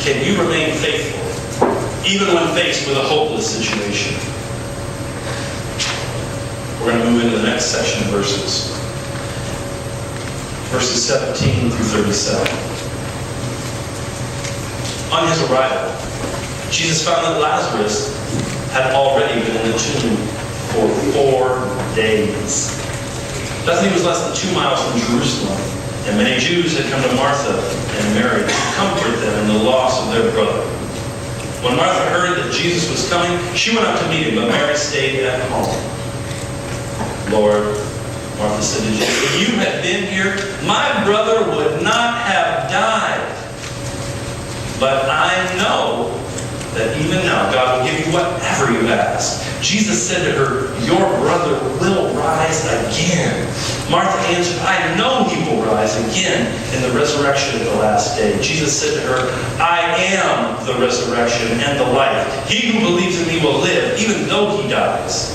Can you remain faithful even when faced with a hopeless situation? We're going to move into the next section of verses 17 through 37. On his arrival, Jesus found that Lazarus had already been in the tomb for 4 days. Bethany was less than 2 miles from Jerusalem, and many Jews had come to Martha and Mary to comfort them in the loss of their brother. When Martha heard that Jesus was coming, she went out to meet him, but Mary stayed at home. Lord, Martha said to Jesus, if you had been here, my brother would not have died. But I know that even now God will give you whatever you ask. Jesus said to her, your brother will rise again. Martha answered, I know he will rise again in the resurrection of the last day. Jesus said to her, I am the resurrection and the life. He who believes in me will live, even though he dies.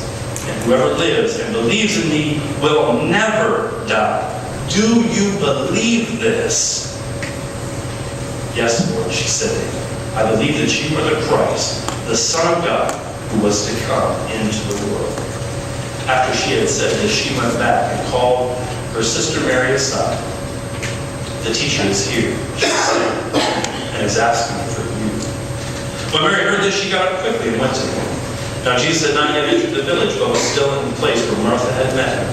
And whoever lives and believes in me will never die. Do you believe this? Yes, Lord, she said. I believe that you are the Christ, the Son of God, who was to come into the world. After she had said this, she went back and called her sister Mary aside. The teacher is here, she said, and is asking for you. When Mary heard this, she got up quickly and went to him. Now Jesus had not yet entered the village, but was still in the place where Martha had met him.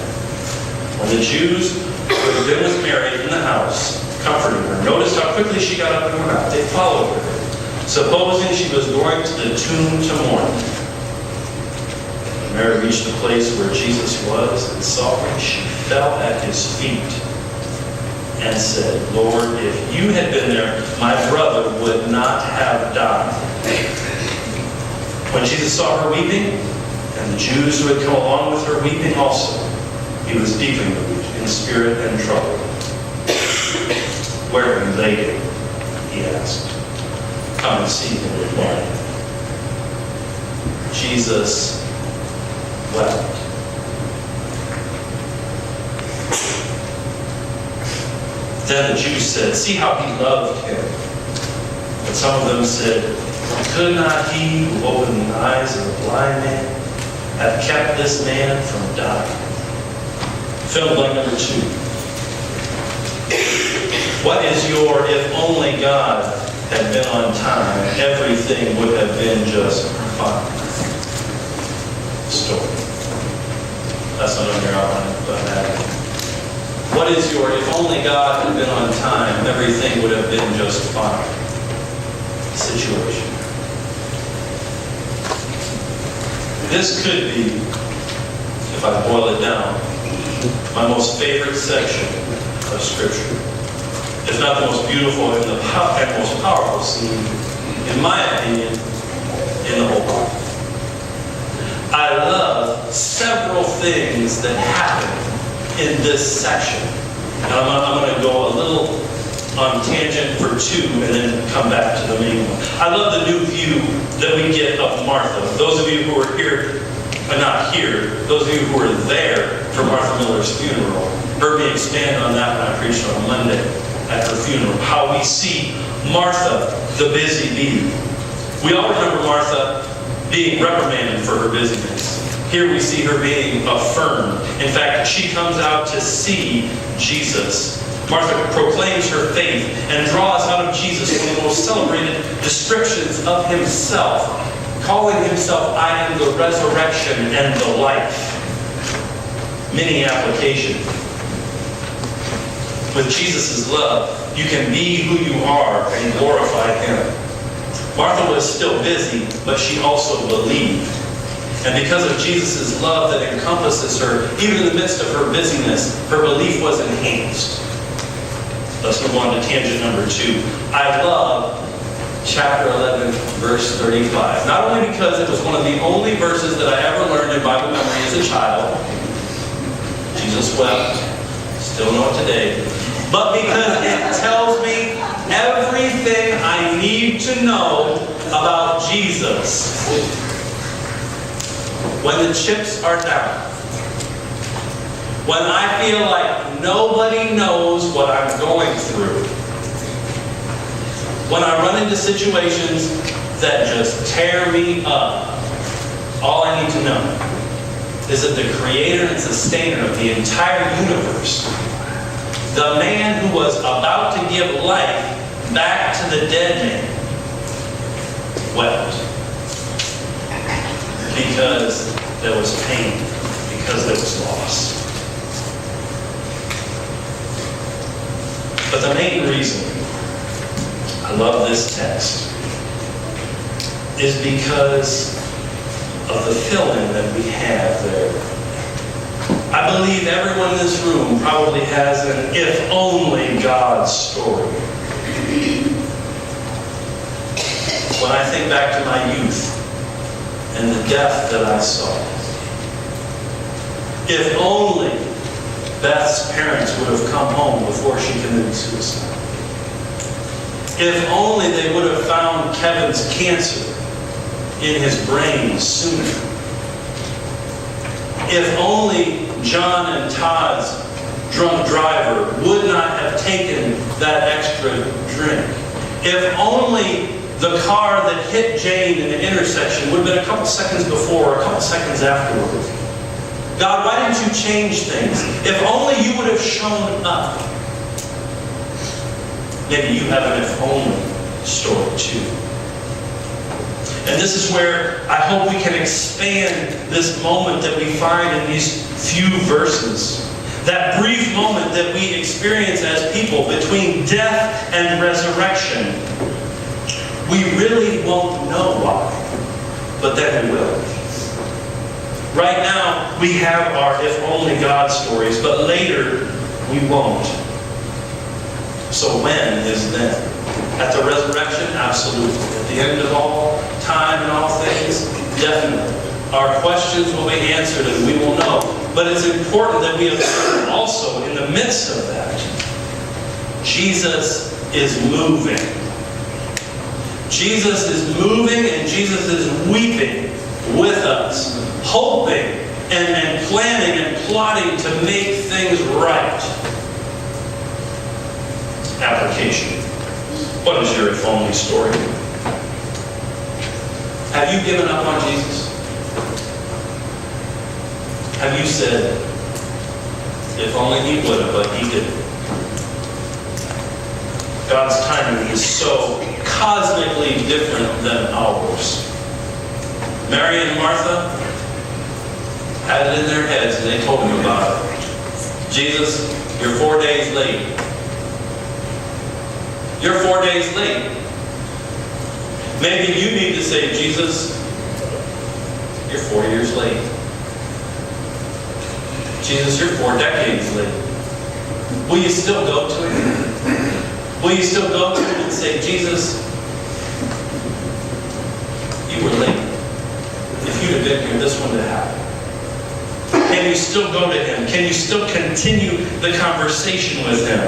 When the Jews who had been with Mary in the house, comforting her, noticed how quickly she got up and went out, they followed her, supposing she was going to the tomb to mourn. When Mary reached the place where Jesus was and saw him, she fell at his feet and said, Lord, if you had been there, my brother would not have died. When Jesus saw her weeping, and the Jews who had come along with her weeping also, he was deeply moved in spirit and troubled. Where have you laid him? He asked. Come and see, he replied. Jesus wept. Then the Jews said, see how he loved him. But some of them said, could not he who opened the eyes of the blind man have kept this man from dying? Fill in blank number 2. What is your if only God had been on time, everything would have been just fine? Story. That's not on your outline, but that. What is your if only God had been on time, everything would have been just fine? Situation. This could be, if I boil it down, my most favorite section of Scripture. If not the most beautiful and the most powerful scene, in my opinion, in the whole Bible. I love several things that happen in this section. And I'm going to go a little on tangent for 2 and then come back to the main one. I love the new view that we get of Martha. Those of you who are here, not here, those of you who were there for Martha Miller's funeral, heard me expand on that when I preached on Monday at her funeral. How we see Martha, the busy bee. We all remember Martha being reprimanded for her busyness. Here we see her being affirmed. In fact, she comes out to see Jesus. Martha proclaims her faith and draws out of Jesus one of the most celebrated descriptions of himself, calling himself, I am the resurrection and the life. Many applications. With Jesus' love, you can be who you are and glorify him. Martha was still busy, but she also believed. And because of Jesus' love that encompasses her, even in the midst of her busyness, her belief was enhanced. Let's move on to tangent number 2. I love chapter 11, verse 35. Not only because it was one of the only verses that I ever learned in Bible memory as a child. Jesus wept. Still know it today. But because it tells me everything I need to know about Jesus. When the chips are down. When I feel like nobody knows what I'm going through. when I run into situations that just tear me up, all I need to know is that the creator and sustainer of the entire universe, the man who was about to give life back to the dead man, wept. Because there was pain, because there was loss. But the main reason I love this text is because of the fill-in that we have there. I believe everyone in this room probably has an if only God story. When I think back to my youth and the death that I saw, if only Beth's parents would have come home before she committed suicide. If only they would have found Kevin's cancer in his brain sooner. If only John and Todd's drunk driver would not have taken that extra drink. If only the car that hit Jane in the intersection would have been a couple seconds before or a couple seconds afterwards. God, why didn't you change things? If only you would have shown up. Maybe you have an if only story too. And this is where I hope we can expand this moment that we find in these few verses. That brief moment that we experience as people between death and resurrection. We really won't know why, but then we will. Right now, we have our if only God stories, but later we won't. So when is then? At the resurrection? Absolutely. At the end of all time and all things? Definitely. Our questions will be answered and we will know. But it's important that we observe also in the midst of that, Jesus is moving. Jesus is moving and Jesus is weeping with us, hoping and planning and plotting to make things right. Application. What is your if only story? Have you given up on Jesus? Have you said, if only he would have, but he didn't? God's timing is so cosmically different than ours. Mary and Martha had it in their heads and they told him about it. Jesus, you're 4 days late. You're 4 days late. Maybe you need to say, Jesus, you're 4 years late. Jesus, you're 4 decades late. Will you still go to him? Will you still go to him and say, Jesus, you were late. If you'd have been here, this wouldn't have happened. Can you still go to him? Can you still continue the conversation with him?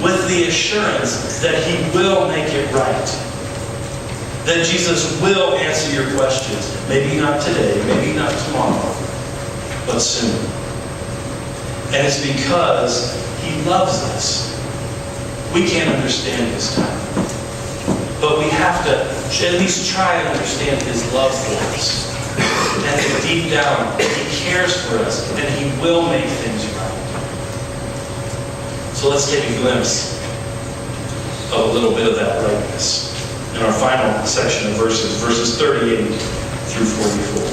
With the assurance that he will make it right. That Jesus will answer your questions. Maybe not today, maybe not tomorrow, but soon. And it's because he loves us. We can't understand his time. But we have to at least try and understand his love for us. And that deep down, he cares for us and he will make things right. So let's take a glimpse of a little bit of that rightness in our final section of verses 38 through 44.